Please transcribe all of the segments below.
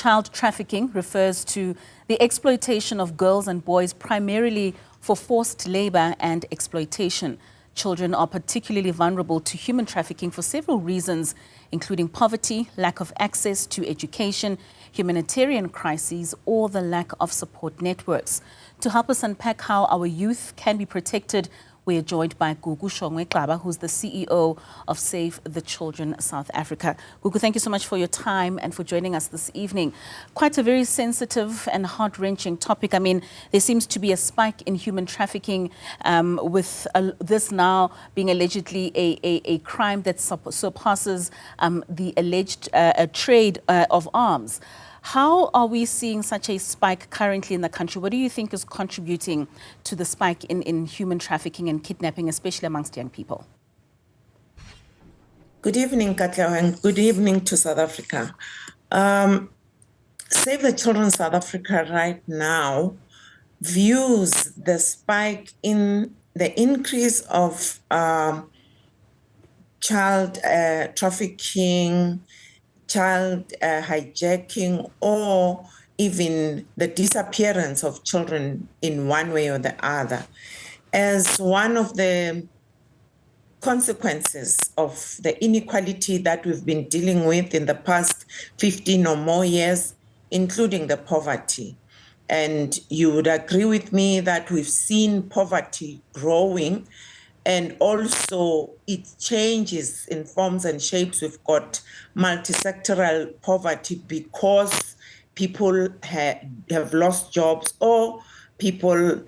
child trafficking refers to the exploitation of girls and boys primarily for forced labor and exploitation. Children are particularly vulnerable to human trafficking for several reasons, including poverty, lack of access to education, humanitarian crises, or the lack of support networks. To help us unpack how our youth can be protected, we are joined by Gugu Shongwe-Xaba, who's the CEO of Save the Children South Africa. Gugu, thank you so much for your time and for joining us this evening. Quite a very sensitive and heart-wrenching topic. I mean, there seems to be a spike in human trafficking, with this now being allegedly a crime that surpasses the alleged trade of arms. How are we seeing such a spike currently in the country? What do you think is contributing to the spike in human trafficking and kidnapping, especially amongst young people? Good evening, Katla, and good evening to South Africa. Save the Children South Africa right now views the spike in the increase of child trafficking, child hijacking, or even the disappearance of children in one way or the other as one of the consequences of the inequality that we've been dealing with in the past 15 or more years, including the poverty. And you would agree with me that we've seen poverty growing, and also it changes in forms and shapes. We've got multi-sectoral poverty because people have lost jobs, or people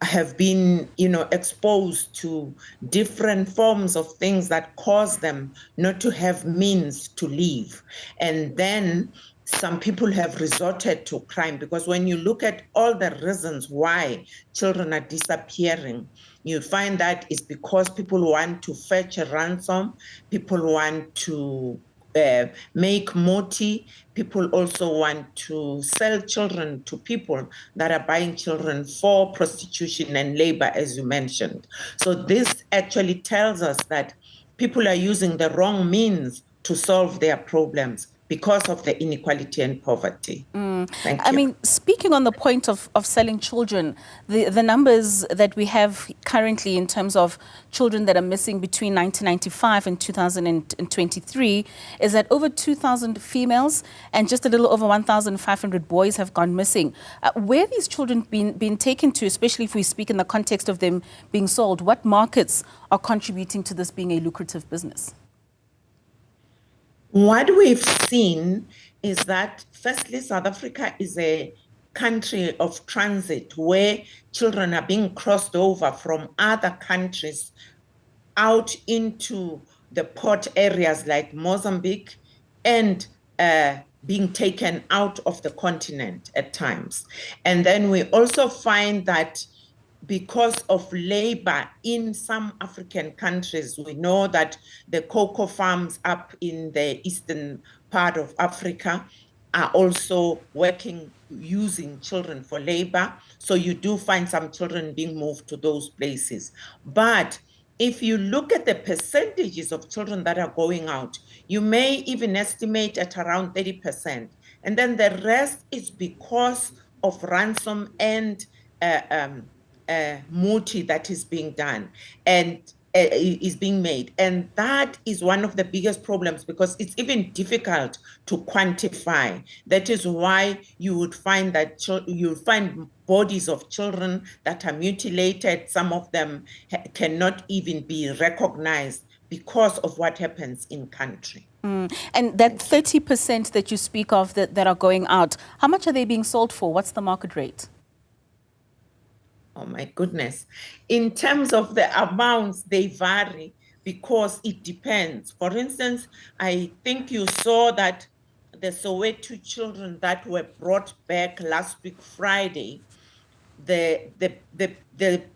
have been, exposed to different forms of things that cause them not to have means to live. And then some people have resorted to crime, because when you look at all the reasons why children are disappearing, you find that it's because people want to fetch a ransom, people want to make muthi, people also want to sell children to people that are buying children for prostitution and labor, as you mentioned. So this actually tells us that people are using the wrong means to solve their problems because of the inequality and poverty. Thank you. I mean, speaking on the point of selling children, the numbers that we have currently in terms of children that are missing between 1995 and 2023 is that over 2,000 females and just a little over 1,500 boys have gone missing. Where are these children been taken to, especially if we speak in the context of them being sold? What markets are contributing to this being a lucrative business? What we've seen is that, firstly, South Africa is a country of transit where children are being crossed over from other countries out into the port areas like Mozambique and being taken out of the continent at times. And then we also find that because of labor in some African countries, we know that the cocoa farms up in the eastern part of Africa are also using children for labor. So you do find some children being moved to those places. But if you look at the percentages of children that are going out, you may even estimate at around 30%. And then the rest is because of ransom and muthi that is being done and is being made. And that is one of the biggest problems, because it's even difficult to quantify. That is why you would find that you'll find bodies of children that are mutilated. Some of them cannot even be recognized because of what happens in country. And that 30% that you speak of that are going out, how much are they being sold for? What's the market rate? Oh my goodness. In terms of the amounts, they vary because it depends. For instance, I think you saw that the Soweto children that were brought back last week Friday, the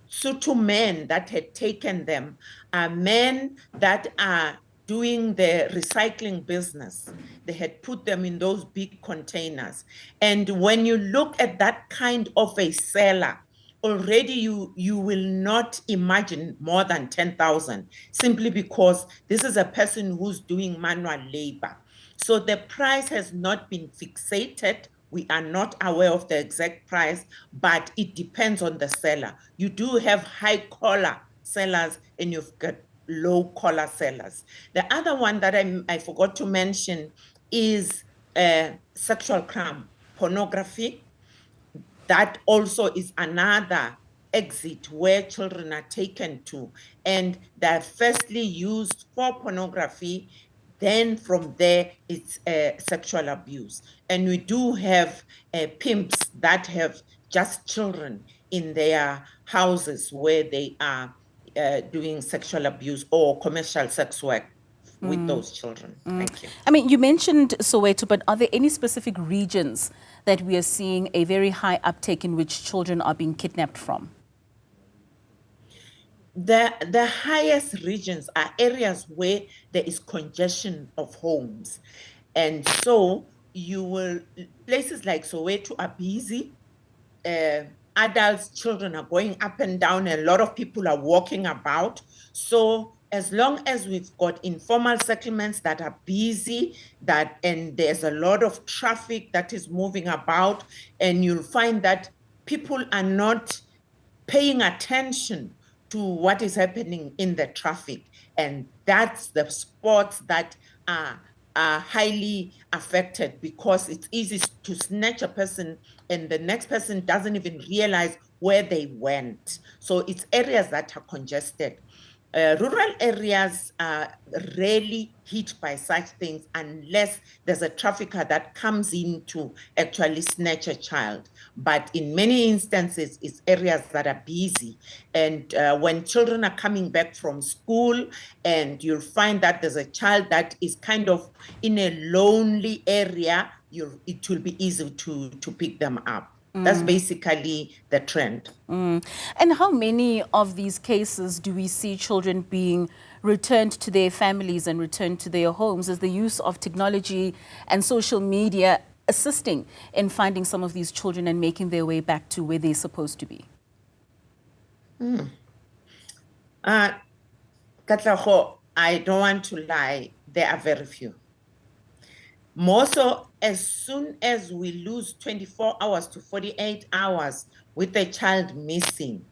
Sotho men that had taken them are men that are doing the recycling business. They had put them in those big containers. And when you look at that kind of a seller, already you will not imagine more than 10,000, simply because this is a person who's doing manual labor. So the price has not been fixated. We are not aware of the exact price, but it depends on the seller. You do have high collar sellers and you've got low collar sellers. The other one that I forgot to mention is sexual crime, pornography. That also is another exit where children are taken to, and they're firstly used for pornography. Then from there, it's sexual abuse. And we do have pimps that have just children in their houses where they are doing sexual abuse or commercial sex work with those children. Thank you. I mean, you mentioned Soweto, but are there any specific regions that we are seeing a very high uptake in which children are being kidnapped from? The highest regions are areas where there is congestion of homes. And so places like Soweto are busy. Adults, children are going up and down. A lot of people are walking about. So as long as we've got informal settlements that are busy, and there's a lot of traffic that is moving about, and you'll find that people are not paying attention to what is happening in the traffic. And that's the spots that are highly affected, because it's easy to snatch a person and the next person doesn't even realize where they went. So it's areas that are congested. Rural areas are rarely hit by such things unless there's a trafficker that comes in to actually snatch a child. But in many instances, it's areas that are busy. And when children are coming back from school, and you'll find that there's a child that is kind of in a lonely area, it will be easy to pick them up. That's basically the trend. And how many of these cases do we see children being returned to their families and returned to their homes? Is the use of technology and social media assisting in finding some of these children and making their way back to where they're supposed to be? Katlaho, I don't want to lie, there are very few. More so, as soon as we lose 24 hours to 48 hours with a child missing,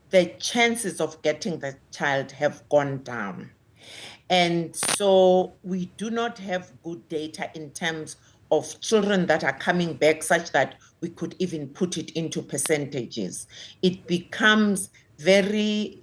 the chances of getting the child have gone down. And so we do not have good data in terms of children that are coming back such that we could even put it into percentages. It becomes very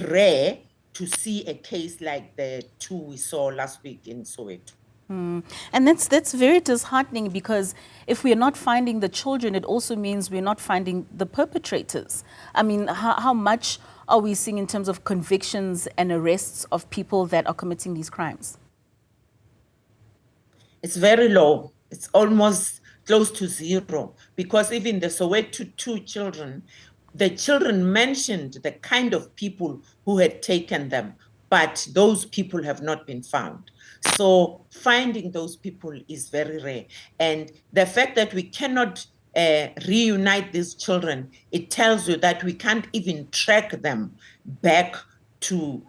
rare to see a case like the two we saw last week in Soweto. And that's very disheartening, because if we're not finding the children, it also means we're not finding the perpetrators. I mean, how much are we seeing in terms of convictions and arrests of people that are committing these crimes? It's very low. It's almost close to zero, because even the Soweto two children, the children mentioned the kind of people who had taken them, but those people have not been found. So finding those people is very rare. And the fact that we cannot reunite these children, it tells you that we can't even track them back to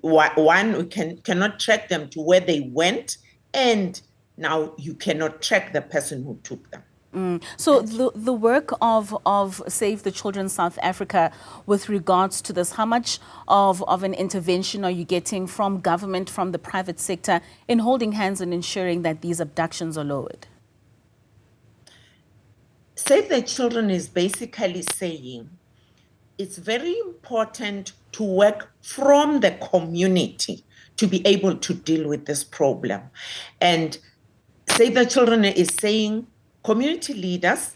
one, we cannot track them to where they went, and now you cannot track the person who took them. So the work of Save the Children South Africa with regards to this, how much of an intervention are you getting from government, from the private sector, in holding hands and ensuring that these abductions are lowered? Save the Children is basically saying it's very important to work from the community to be able to deal with this problem. And Save the Children is saying community leaders,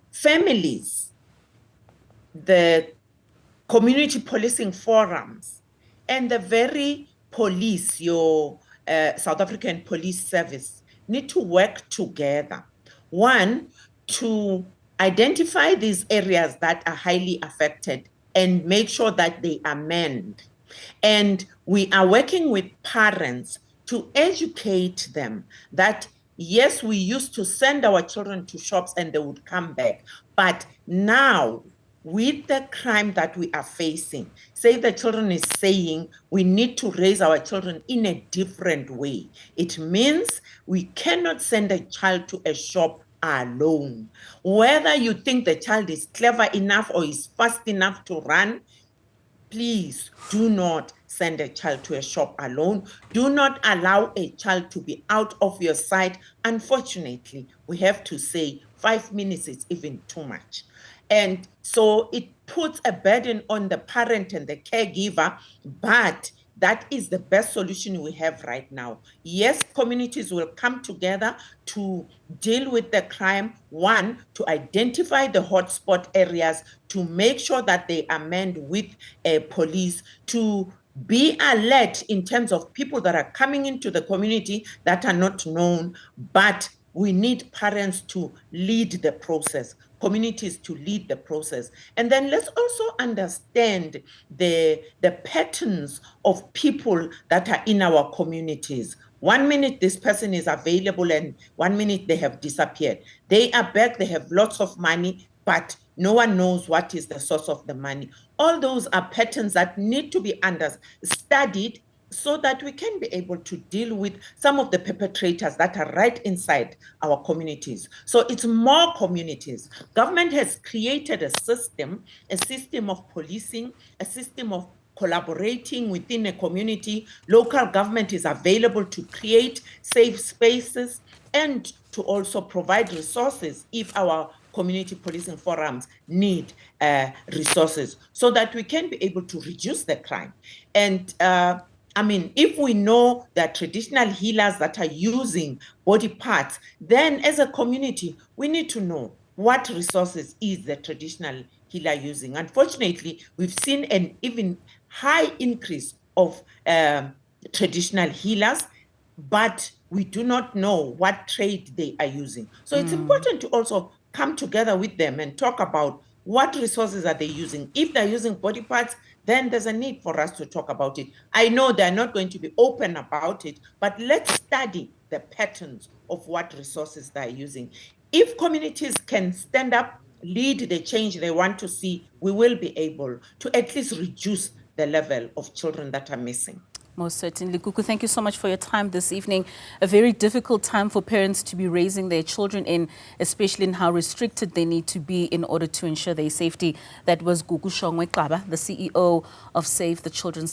families, the community policing forums, and the very police, your South African Police Service, need to work together. One, to identify these areas that are highly affected and make sure that they amend. And we are working with parents to educate them that yes, we used to send our children to shops and they would come back. But now with the crime that we are facing, Save the Children is saying we need to raise our children in a different way. It means we cannot send a child to a shop alone. Whether you think the child is clever enough or is fast enough to run, please do not send a child to a shop alone. Do not allow a child to be out of your sight. Unfortunately, we have to say 5 minutes is even too much. And so it puts a burden on the parent and the caregiver, but that is the best solution we have right now. Yes, communities will come together to deal with the crime. One, to identify the hotspot areas, to make sure that they amend with police, to be alert in terms of people that are coming into the community that are not known, but we need parents to lead the process, communities to lead the process. And then let's also understand the patterns of people that are in our communities. 1 minute this person is available and 1 minute they have disappeared. They are back, they have lots of money, but no one knows what is the source of the money. All those are patterns that need to be studied so that we can be able to deal with some of the perpetrators that are right inside our communities. So it's more communities. Government has created a system of policing, a system of collaborating within a community. Local government is available to create safe spaces and to also provide resources if our community policing forums need resources so that we can be able to reduce the crime. And I mean, if we know that traditional healers that are using body parts, then as a community, we need to know what resources is the traditional healer using. Unfortunately, we've seen an even high increase of traditional healers, but we do not know what trade they are using. So it's important to also come together with them and talk about what resources are they using. If they're using body parts, then there's a need for us to talk about it. I know they're not going to be open about it, but let's study the patterns of what resources they're using. If communities can stand up, lead the change they want to see, we will be able to at least reduce the level of children that are missing. Most certainly. Gugu, thank you so much for your time this evening. A very difficult time for parents to be raising their children in, especially in how restricted they need to be in order to ensure their safety. That was Gugu Shongwe-Xaba, the CEO of Save the Children's